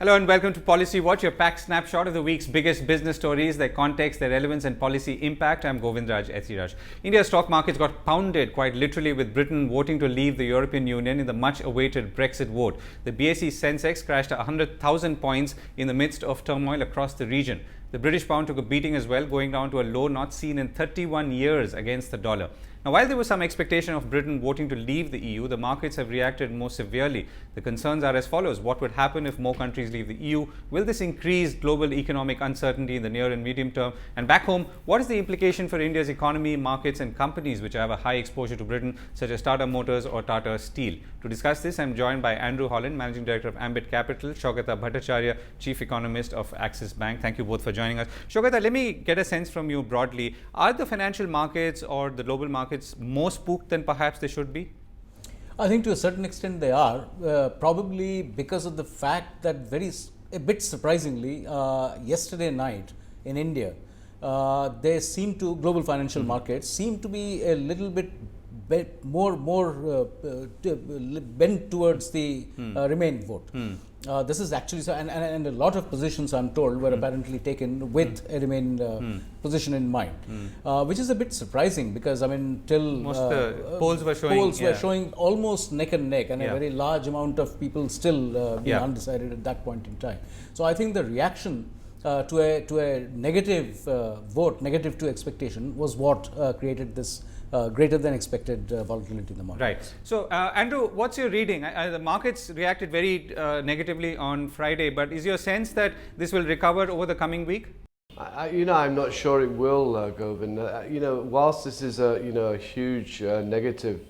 Hello and welcome to Policy Watch, your packed snapshot of the week's biggest business stories, their context, their relevance and policy impact. I'm Govindraj, Ethiraj. India's stock markets got pounded quite literally with Britain voting to leave the European Union in the much-awaited Brexit vote. The BSE Sensex crashed 100,000 points in the midst of turmoil across the region. The British pound took a beating as well, going down to a low not seen in 31 years against the dollar. Now, while there was some expectation of Britain voting to leave the EU, the markets have reacted more severely. The concerns are as follows. What would happen if more countries leave the EU? Will this increase global economic uncertainty in the near and medium term? And back home, what is the implication for India's economy, markets and companies which have a high exposure to Britain, such as Tata Motors or Tata Steel? To discuss this, I'm joined by Andrew Holland, Managing Director of Ambit Capital, Saugata Bhattacharya, Chief Economist of Axis Bank. Thank you both for joining us. Saugata, let me get a sense from you broadly. Are the financial markets or the global markets more spooked than perhaps they should be? I think to a certain extent they are, probably because of the fact that a bit surprisingly, yesterday night in India, global financial markets seem to be a little bit more bent towards the Remain vote. This is actually so, and a lot of positions, I'm told, were apparently taken with a Remain position in mind, which is a bit surprising because I mean, till most polls were showing almost neck and neck, and a very large amount of people still being undecided at that point in time. So I think the reaction to a negative vote, negative to expectation, was what created this greater than expected volatility in the market. Right. So, Andrew, what's your reading? The markets reacted very negatively on Friday, but is your sense that this will recover over the coming week? I'm not sure it will, Govind. Whilst this is a huge negative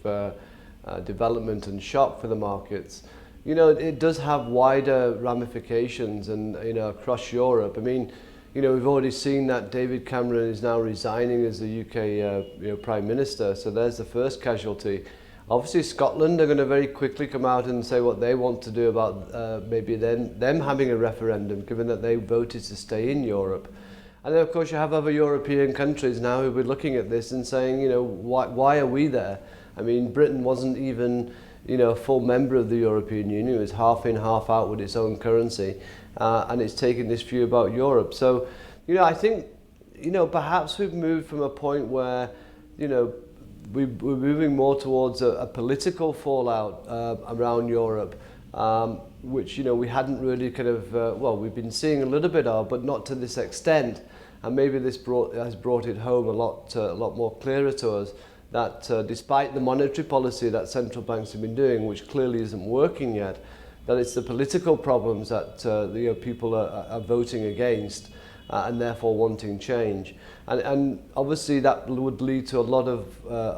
development and shock for the markets, it does have wider ramifications and across Europe. I mean, we've already seen that David Cameron is now resigning as the UK Prime Minister, so there's the first casualty. Obviously, Scotland are going to very quickly come out and say what they want to do about maybe them having a referendum, given that they voted to stay in Europe. And then, of course, you have other European countries now who are looking at this and saying, why are we there? I mean, Britain wasn't even a full member of the European Union. It was half in, half out with its own currency. And it's taken this view about Europe. So, I think, perhaps we've moved from a point where, we're moving more towards a political fallout around Europe, which, we hadn't really kind of, we've been seeing a little bit of, but not to this extent. And maybe this has brought it home a lot more clearer to us that despite the monetary policy that central banks have been doing, which clearly isn't working yet, that it's the political problems that people are voting against and therefore wanting change. And obviously that would lead to a lot of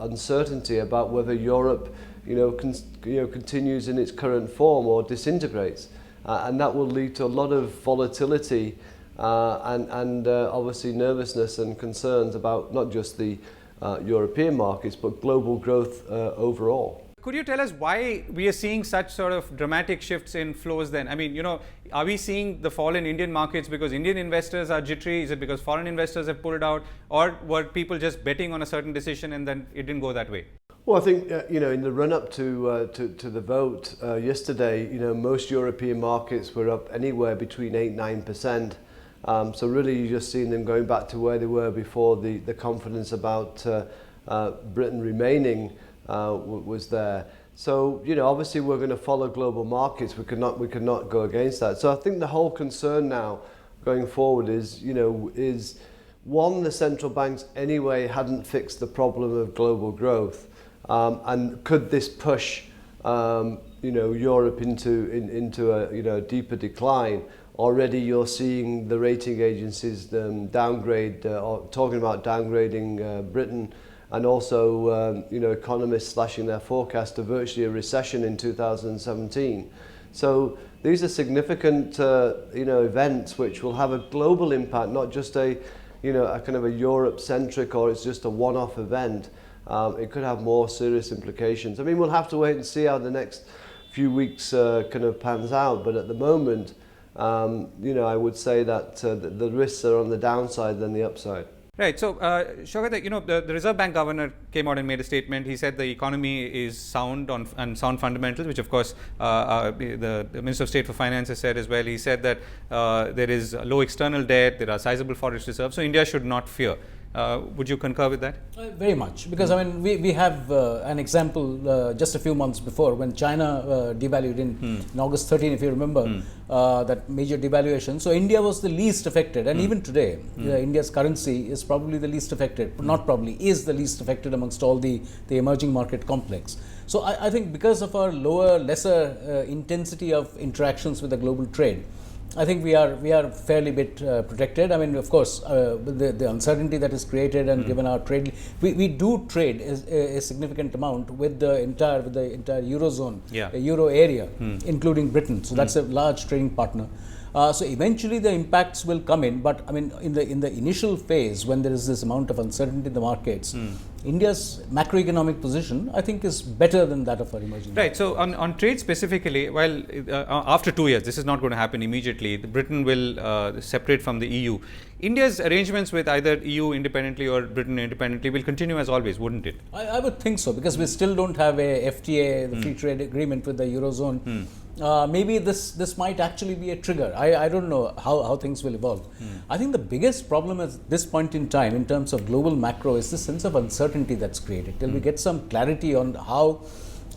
uncertainty about whether Europe continues in its current form or disintegrates. And that will lead to a lot of volatility and obviously nervousness and concerns about not just the European markets but global growth overall. Could you tell us why we are seeing such sort of dramatic shifts in flows then? I mean, are we seeing the fall in Indian markets because Indian investors are jittery? Is it because foreign investors have pulled out? Or were people just betting on a certain decision and then it didn't go that way? Well, I think, in the run-up to the vote yesterday, most European markets were up anywhere between 8-9%. So really you're just seeing them going back to where they were before the confidence about Britain remaining was there. So, obviously we're going to follow global markets. We could not go against that. So I think the whole concern now going forward is one, the central banks anyway hadn't fixed the problem of global growth. And could this push, Europe into a deeper decline? Already you're seeing the rating agencies downgrade, or talking about downgrading Britain, and also, economists slashing their forecast to virtually a recession in 2017. So these are significant, events which will have a global impact, not just a kind of a Europe-centric or it's just a one-off event. It could have more serious implications. I mean, we'll have to wait and see how the next few weeks kind of pans out. But at the moment, I would say that the risks are on the downside than the upside. Right. So, Saugata, the Reserve Bank governor came out and made a statement. He said the economy is sound on sound fundamentals, which of course the Minister of State for Finance has said as well. He said that there is low external debt, there are sizable foreign reserves, so India should not fear. Would you concur with that? Very much, because I mean we have an example just a few months before when China devalued in August 13, if you remember, that major devaluation. So India was the least affected, and even today India's currency is probably the least affected, not probably, is the least affected amongst all the emerging market complex. So I think because of our lesser intensity of interactions with the global trade, I think we are fairly bit protected. I mean, of course, the uncertainty that is created, and given our trade, we do trade a significant amount with the entire eurozone, euro area, including Britain. So that's a large trading partner. So eventually the impacts will come in, but I mean in the initial phase when there is this amount of uncertainty in the markets, India's macroeconomic position I think is better than that of our emerging markets. Right. So on trade specifically, while after 2 years, this is not going to happen immediately. Britain will separate from the EU. India's arrangements with either EU independently or Britain independently will continue as always, wouldn't it? I would think so, because we still don't have a FTA, the free trade agreement with the eurozone. Maybe this might actually be a trigger. I don't know how things will evolve. I think the biggest problem at this point in time in terms of global macro is the sense of uncertainty that's created. Till we get some clarity on how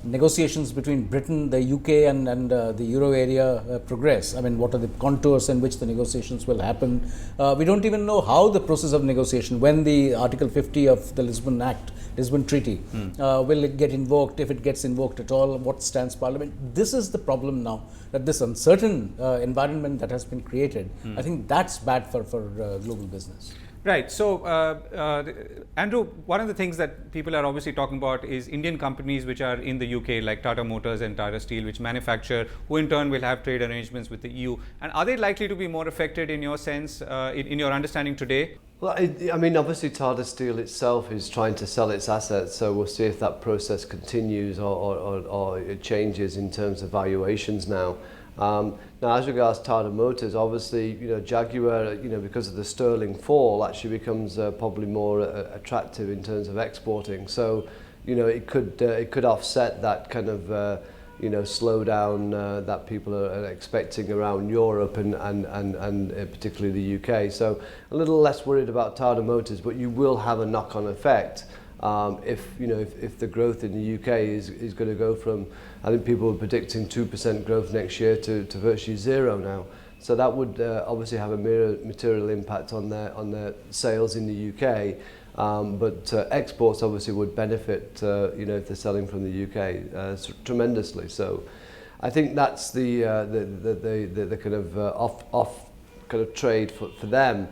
negotiations between Britain, the UK and the Euro area progress. I mean, what are the contours in which the negotiations will happen? We don't even know how the process of negotiation, when the Article 50 of the Lisbon Treaty will it get invoked, if it gets invoked at all, what stands Parliament. This is the problem now, that this uncertain environment that has been created, I think that's bad for global business. Right. So, Andrew, one of the things that people are obviously talking about is Indian companies which are in the UK, like Tata Motors and Tata Steel, which manufacture, who in turn will have trade arrangements with the EU. And are they likely to be more affected in your sense, in your understanding today? Well, I mean, obviously Tata Steel itself is trying to sell its assets, so we'll see if that process continues or it changes in terms of valuations now. Now, as regards Tata Motors, obviously, Jaguar, because of the sterling fall, actually becomes probably more attractive in terms of exporting. So, it could offset that kind of slowdown that people are expecting around Europe and particularly the UK. So, a little less worried about Tata Motors, but you will have a knock-on effect. If the growth in the UK is going to go from, I think people are predicting 2% growth next year to virtually zero now. So that would obviously have a material impact on their sales in the UK. But exports obviously would benefit, if they're selling from the UK tremendously. So I think that's the kind of off kind of trade for them.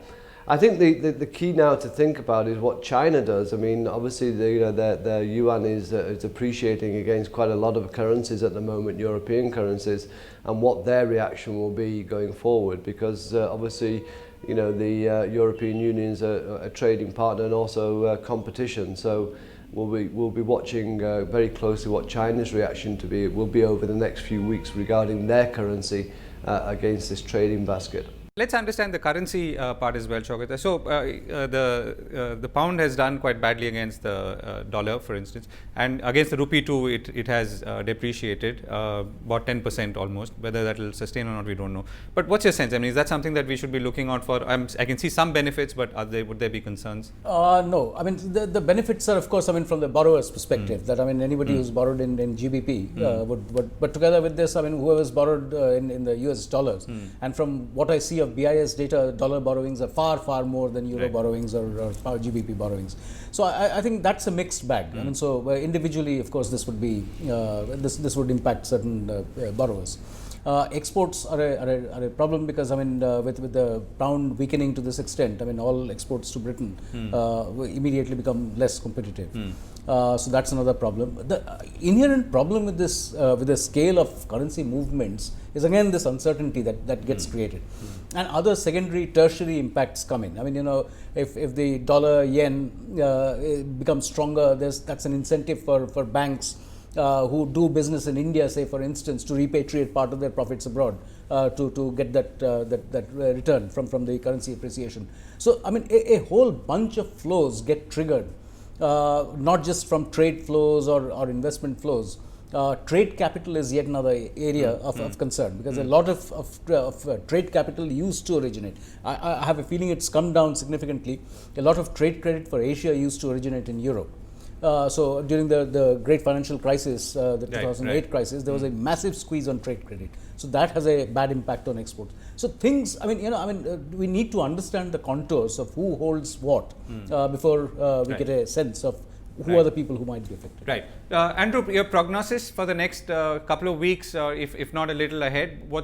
I think the key now to think about is what China does. I mean, obviously, their yuan is appreciating against quite a lot of currencies at the moment, European currencies, and what their reaction will be going forward. Because obviously, the European Union is a trading partner and also competition. So we'll be watching very closely what China's reaction will be over the next few weeks regarding their currency against this trading basket. Let's understand the currency part as well, Saugata. So, the pound has done quite badly against the dollar, for instance, and against the rupee too, it has depreciated about 10% almost. Whether that will sustain or not, we don't know. But what's your sense? I mean, is that something that we should be looking out for? I can see some benefits, but would there be concerns? No. I mean, the benefits are, of course, from the borrower's perspective. That anybody who's borrowed in GBP would, but together with this, whoever's borrowed in the US dollars, and from what I see of BIS data, dollar borrowings are far more than euro borrowings or GBP borrowings. So I think that's a mixed bag. So individually, of course, this would be this would impact certain borrowers. Exports are a problem because with the pound weakening to this extent, all exports to Britain immediately become less competitive. So that's another problem. The inherent problem with this, with the scale of currency movements, is again this uncertainty that gets created, and other secondary, tertiary impacts come in. If the dollar yen becomes stronger, that's an incentive for banks who do business in India, say for instance, to repatriate part of their profits abroad to get that return from the currency appreciation. So I mean, a whole bunch of flows get triggered, not just from trade flows or investment flows. Trade capital is yet another area of concern, because a lot of trade capital used to originate. I have a feeling it's come down significantly. A lot of trade credit for Asia used to originate in Europe. So during the great financial crisis, the 2008 crisis, there was a massive squeeze on trade credit. So that has a bad impact on exports. So things, we need to understand the contours of who holds what before we get a sense of who are the people who might be affected. Right. Andrew, your prognosis for the next couple of weeks, or if not a little ahead, where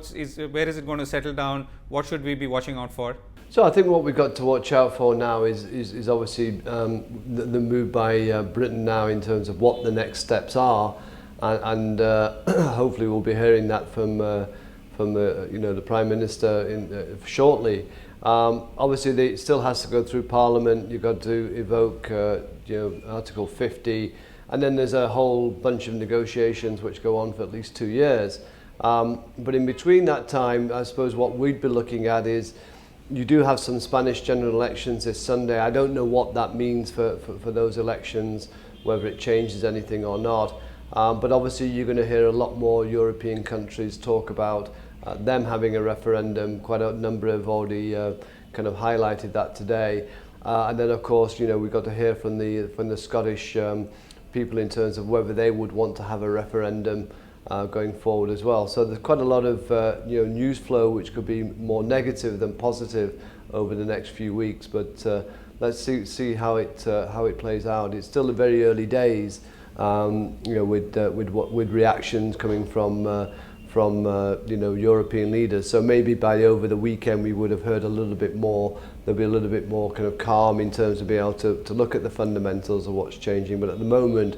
is it going to settle down? What should we be watching out for? So I think what we've got to watch out for now is obviously the move by Britain now in terms of what the next steps are, and hopefully we'll be hearing that from the Prime Minister shortly. Obviously, it still has to go through Parliament. You've got to evoke Article 50, and then there's a whole bunch of negotiations which go on for at least 2 years. But in between that time, I suppose what we'd be looking at is, you do have some Spanish general elections this Sunday. I don't know what that means for those elections, whether it changes anything or not. But obviously you're going to hear a lot more European countries talk about them having a referendum. Quite a number have already kind of highlighted that today. And then of course, we've got to hear from the Scottish people in terms of whether they would want to have a referendum going forward as well. So there's quite a lot of news flow which could be more negative than positive over the next few weeks. But let's see how it plays out. It's still the very early days, with reactions coming from European leaders. So maybe by over the weekend we would have heard a little bit more. There'll be a little bit more kind of calm in terms of being able to look at the fundamentals of what's changing. But at the moment,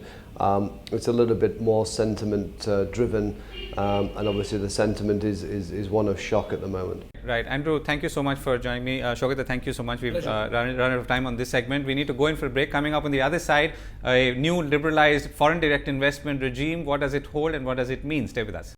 it's a little bit more sentiment driven, and obviously the sentiment is one of shock at the moment. Right. Andrew, thank you so much for joining me. Saugata, thank you so much. We've run out of time on this segment. We need to go in for a break. Coming up on the other side, a new liberalized foreign direct investment regime. What does it hold and what does it mean? Stay with us.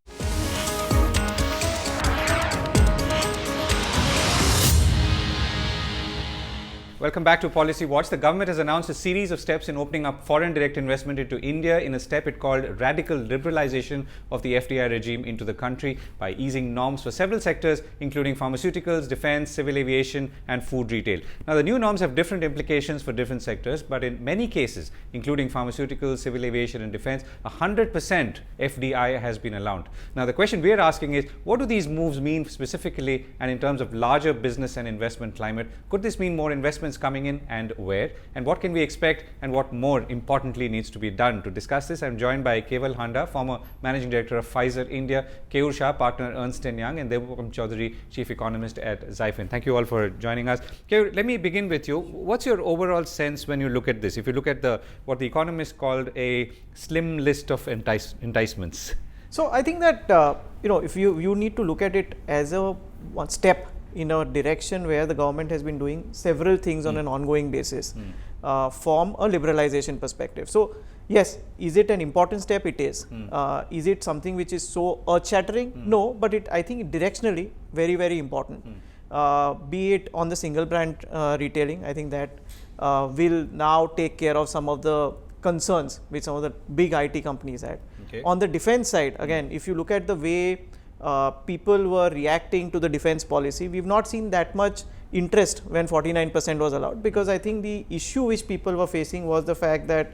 Welcome back to Policy Watch. The government has announced a series of steps in opening up foreign direct investment into India in a step it called radical liberalization of the FDI regime into the country by easing norms for several sectors, including pharmaceuticals, defense, civil aviation, and food retail. Now, the new norms have different implications for different sectors, but in many cases, including pharmaceuticals, civil aviation, and defense, 100% FDI has been allowed. Now, the question we are asking is, what do these moves mean specifically and in terms of larger business and investment climate? Could this mean more investments coming in, and where, and what can we expect, and what more importantly needs to be done? To discuss this, I'm joined by Kewal, Handa, former managing director of Pfizer India, Keyur, Shah, partner Ernst & Young, and Debopam, Chaudhari, chief economist at Zyfin. Thank you all for joining us. Keyur, let me begin with you. What's your overall sense when you look at this? If you look at what the Economist called a slim list of enticements. So I think that if you need to look at it as a one step in a direction where the government has been doing several things on an ongoing basis from a liberalization perspective. So yes, is it an important step? It is. Is it something which is so earth-shattering? No, but I think directionally very, very important. Be it on the single brand retailing, I think that will now take care of some of the concerns which some of the big IT companies had. Okay. On the defense side, again, if you look at the way people were reacting to the defense policy, we've not seen that much interest when 49% was allowed, because I think the issue which people were facing was the fact that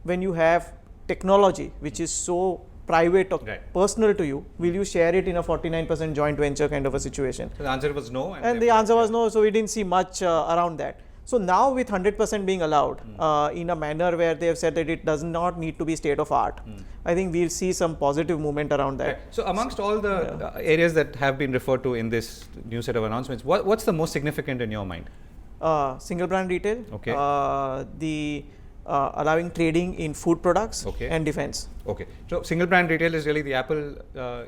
when you have technology which is so private or personal to you, will you share it in a 49% joint venture kind of a situation? So the answer was no. And the answer was no, so we didn't see much around that. So now with 100% being allowed in a manner where they have said that it does not need to be state of art, I think we'll see some positive movement around that. So amongst all the areas that have been referred to in this new set of announcements, what's the most significant in your mind? Single brand retail, okay. The allowing trading in food products and defense. Okay. So single brand retail is really the Apple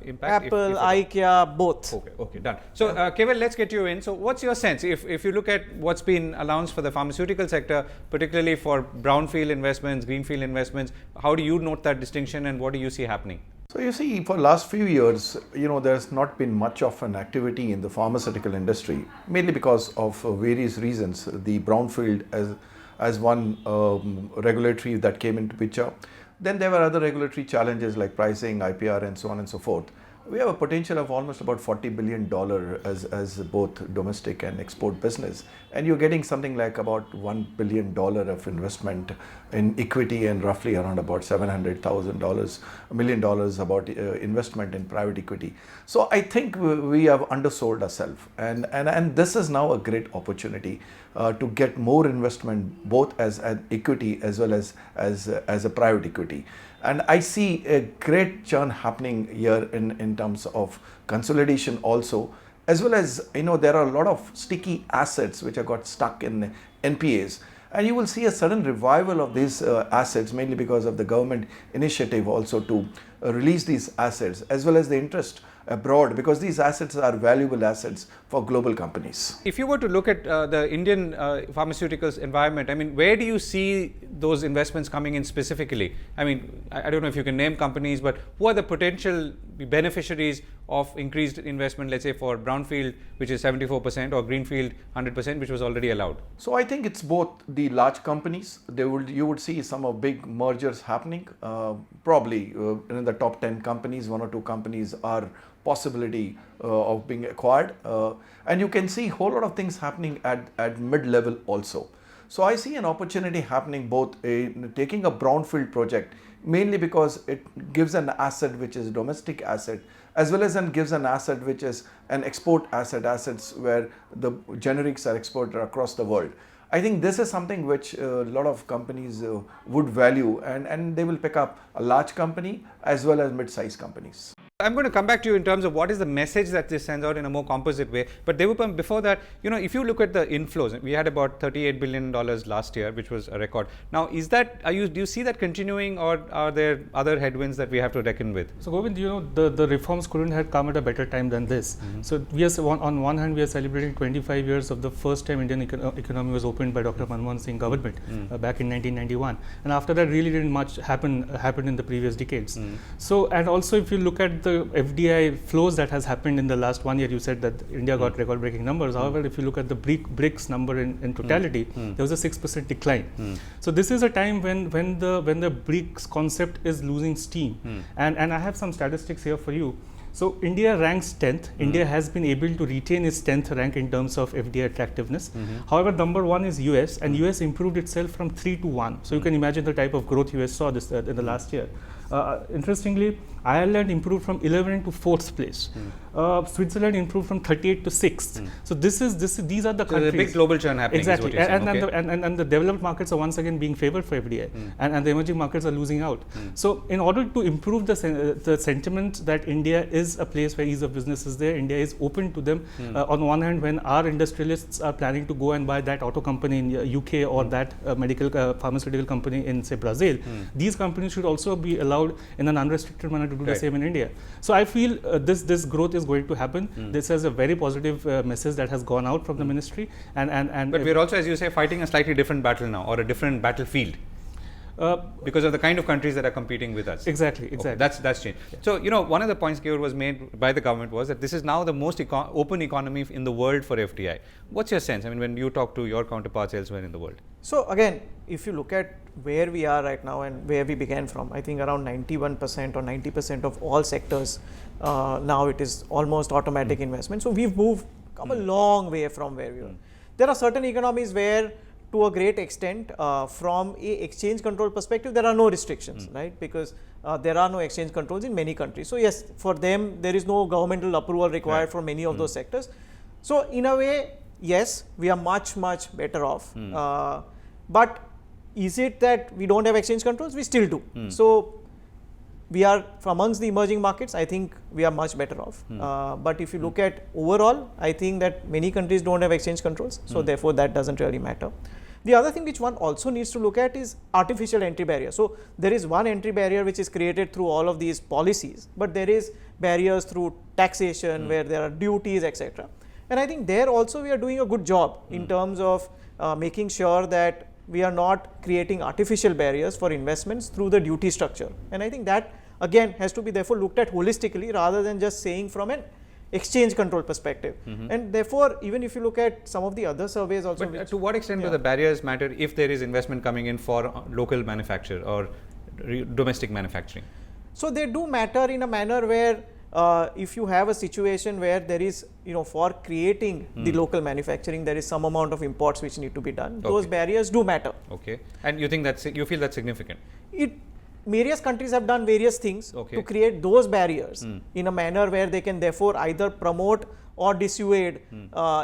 impact? Apple, IKEA, both. Okay, done. So Kewal, let's get you in. So what's your sense? If you look at what's been announced for the pharmaceutical sector, particularly for brownfield investments, greenfield investments, how do you note that distinction and what do you see happening? So you see, for last few years, there's not been much of an activity in the pharmaceutical industry, mainly because of various reasons. The brownfield as one regulatory that came into picture. Then there were other regulatory challenges like pricing, IPR and so on and so forth. We have a potential of almost about $40 billion as both domestic and export business. And you're getting something like about $1 billion of investment in equity and roughly around about $700,000, $1 million about investment in private equity. So I think we have undersold ourselves. And this is now a great opportunity to get more investment both as an equity as well as a private equity. And I see a great churn happening here in terms of consolidation also, as well as, there are a lot of sticky assets which have got stuck in NPAs. And you will see a sudden revival of these assets, mainly because of the government initiative also to release these assets, as well as the interest abroad, because these assets are valuable assets for global companies. If you were to look at the Indian pharmaceuticals environment, I mean, where do you see those investments coming in specifically? I mean, I don't know if you can name companies, but who are the potential beneficiaries of increased investment, let's say for brownfield, which is 74%, or greenfield 100%, which was already allowed? So I think it's both the large companies. You would see some of big mergers happening. Probably in the top 10 companies, 1 or 2 companies are possibility of being acquired, and you can see a whole lot of things happening at mid-level also. So I see an opportunity happening both in taking a brownfield project, mainly because it gives an asset which is domestic asset, as well as gives an asset which is an export assets where the generics are exported across the world. I think this is something which a lot of companies would value, and they will pick up a large company as well as mid-sized companies. I'm going to come back to you in terms of what is the message that this sends out in a more composite way. But Debopam, before that, if you look at the inflows, we had about $38 billion last year, which was a record. Now, do you see that continuing, or are there other headwinds that we have to reckon with? So Govind, the reforms couldn't have come at a better time than this. Mm-hmm. So we are, on one hand, we are celebrating 25 years of the first time Indian economy was opened by Dr. Manmohan Singh government back in 1991. And after that, really didn't much happen in the previous decades. So, and also if you look at the FDI flows that has happened in the last 1 year, you said that India got record-breaking numbers. However, if you look at the BRICS number in totality, there was a 6% decline. So this is a time when the BRICS concept is losing steam. And I have some statistics here for you. So India ranks 10th. India has been able to retain its 10th rank in terms of FDI attractiveness. However, number 1 is US, and US improved itself from 3 to 1. So you can imagine the type of growth US saw this in the last year. Interestingly, Ireland improved from 11th to 4th place. Switzerland improved from 38th to 6th. So these are the countries. There's a big global churn happening. Exactly, and the developed markets are once again being favored for FDI, and the emerging markets are losing out. So in order to improve the sentiment that India is a place where ease of business is there, India is open to them. On one hand, when our industrialists are planning to go and buy that auto company in UK or that pharmaceutical company in, say, Brazil, these companies should also be allowed in an unrestricted manner to do the same in India. So I feel this growth is going to happen. This is a very positive message that has gone out from the ministry. But we're also, as you say, fighting a slightly different battle now, or a different battlefield. Because of the kind of countries that are competing with us. Exactly. Okay, that's changed. Yeah. So, one of the points Keyur was made by the government was that this is now the most open economy in the world for FDI. What's your sense? I mean, when you talk to your counterparts elsewhere in the world? So again, if you look at where we are right now and where we began from, I think around 91% or 90% of all sectors, now it is almost automatic investment. So we've come a long way from where we were. There are certain economies where, to a great extent, from a exchange control perspective, there are no restrictions, right? Because there are no exchange controls in many countries. So yes, for them, there is no governmental approval required for many of those sectors. So in a way, yes, we are much, much better off. But is it that we don't have exchange controls? We still do. So we are amongst the emerging markets. I think we are much better off. But if you look at overall, I think that many countries don't have exchange controls. So therefore, that doesn't really matter. The other thing which one also needs to look at is artificial entry barrier. So there is one entry barrier which is created through all of these policies, but there is barriers through taxation where there are duties, etc. And I think there also we are doing a good job in terms of making sure that we are not creating artificial barriers for investments through the duty structure. And I think that again has to be therefore looked at holistically rather than just saying from an exchange control perspective. And therefore, even if you look at some of the other surveys also. But to what extent do the barriers matter if there is investment coming in for local manufacture or domestic manufacturing? So they do matter in a manner where if you have a situation where there is, for creating the local manufacturing, there is some amount of imports which need to be done. Those barriers do matter. Okay. And you think you feel that's significant? Various countries have done various things to create those barriers in a manner where they can therefore either promote or dissuade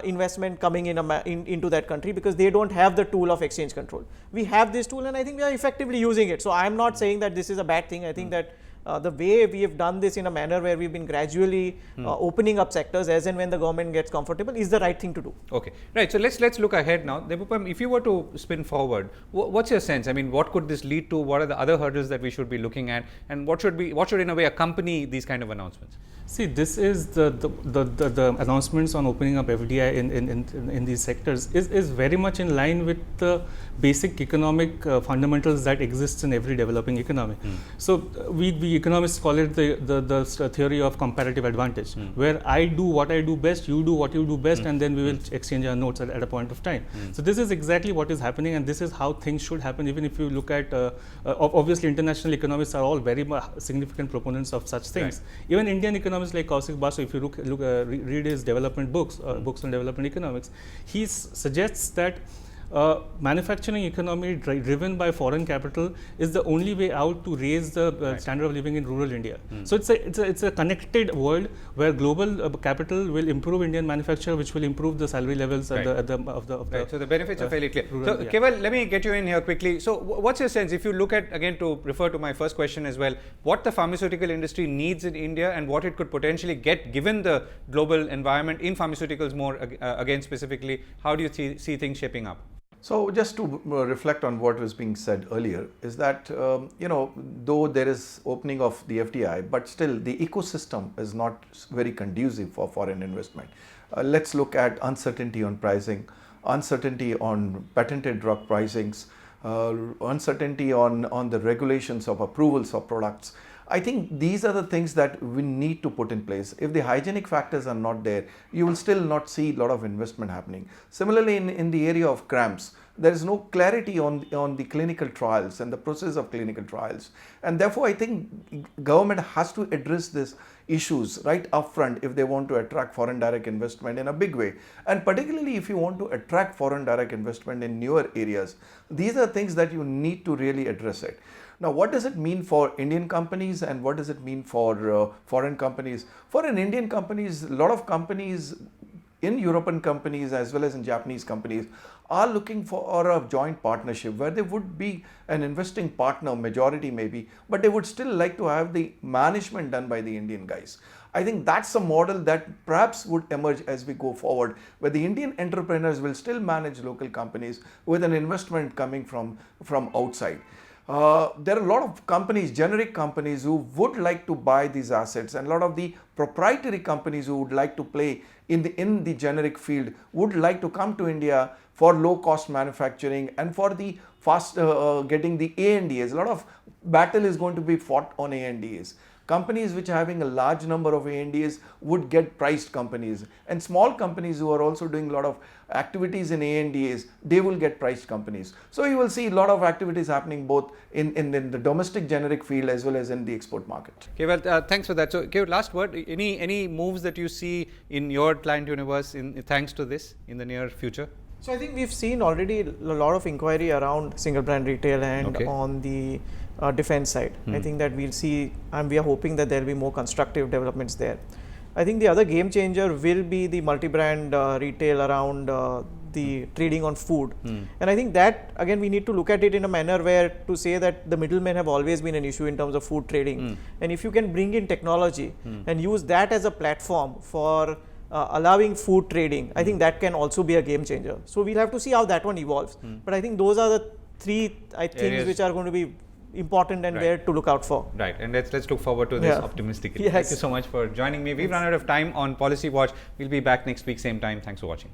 investment coming into that country, because they don't have the tool of exchange control. We have this tool and I think we are effectively using it. So I am not saying that this is a bad thing. I think that the way we have done this in a manner where we've been gradually opening up sectors as and when the government gets comfortable is the right thing to do. Okay, right. So let's look ahead now. Debopam, if you were to spin forward, what's your sense? I mean, what could this lead to? What are the other hurdles that we should be looking at, and what should in a way accompany these kind of announcements? See, this is the announcements on opening up FDI in these sectors is very much in line with the basic economic fundamentals that exists in every developing economy. So we economists call it the theory of comparative advantage, where I do what I do best, you do what you do best, and then we will exchange our notes at a point of time. So this is exactly what is happening, and this is how things should happen. Even if you look at obviously international economists are all very significant proponents of such things. Right. Even Indian economists like Kaushik Basu, if you read his development books, books on development economics, he suggests that manufacturing economy driven by foreign capital is the only way out to raise the standard of living in rural India. So it's a connected world where global capital will improve Indian manufacture, which will improve the salary levels So the benefits are fairly clear. So Kewal, let me get you in here quickly. So what's your sense, if you look at, again to refer to my first question as well, what the pharmaceutical industry needs in India and what it could potentially get given the global environment in pharmaceuticals more again specifically, how do you see things shaping up? So just to reflect on what was being said earlier is that, though there is opening of the FDI, but still the ecosystem is not very conducive for foreign investment. Let's look at uncertainty on pricing, uncertainty on patented drug pricings, uncertainty on the regulations of approvals of products. I think these are the things that we need to put in place. If the hygienic factors are not there, you will still not see a lot of investment happening. Similarly, in the area of CRAMS, there is no clarity on the clinical trials and the process of clinical trials. And therefore, I think government has to address these issues right upfront if they want to attract foreign direct investment in a big way. And particularly if you want to attract foreign direct investment in newer areas, these are things that you need to really address it. Now, what does it mean for Indian companies and what does it mean for foreign companies? For an Indian companies, a lot of companies in European companies as well as in Japanese companies are looking for a joint partnership where they would be an investing partner, majority maybe, but they would still like to have the management done by the Indian guys. I think that's a model that perhaps would emerge as we go forward, where the Indian entrepreneurs will still manage local companies with an investment coming from outside. There are a lot of companies, generic companies, who would like to buy these assets, and a lot of the proprietary companies who would like to play in the generic field would like to come to India for low cost manufacturing and for the fast getting the ANDAs. A lot of battle is going to be fought on ANDAs. Companies which are having a large number of ANDAs would get priced companies, and small companies who are also doing a lot of activities in ANDAs, they will get priced companies. So you will see a lot of activities happening both in the domestic generic field as well as in the export market. Okay, well, thanks for that. So, Keyur, last word, any moves that you see in your client universe thanks to this in the near future? So I think we've seen already a lot of inquiry around single brand retail and on the defense side. I think that we'll see, and we are hoping that there will be more constructive developments there. I think the other game changer will be the multi-brand retail around the trading on food. And I think that again we need to look at it in a manner where to say that the middlemen have always been an issue in terms of food trading. And if you can bring in technology and use that as a platform for allowing food trading, I think that can also be a game changer. So we'll have to see how that one evolves. But I think those are the three things which are going to be important and where to look out for. Right, and let's look forward to this optimistically. Yes. Thank you so much for joining me. We've run out of time on Policy Watch. We'll be back next week, same time. Thanks for watching.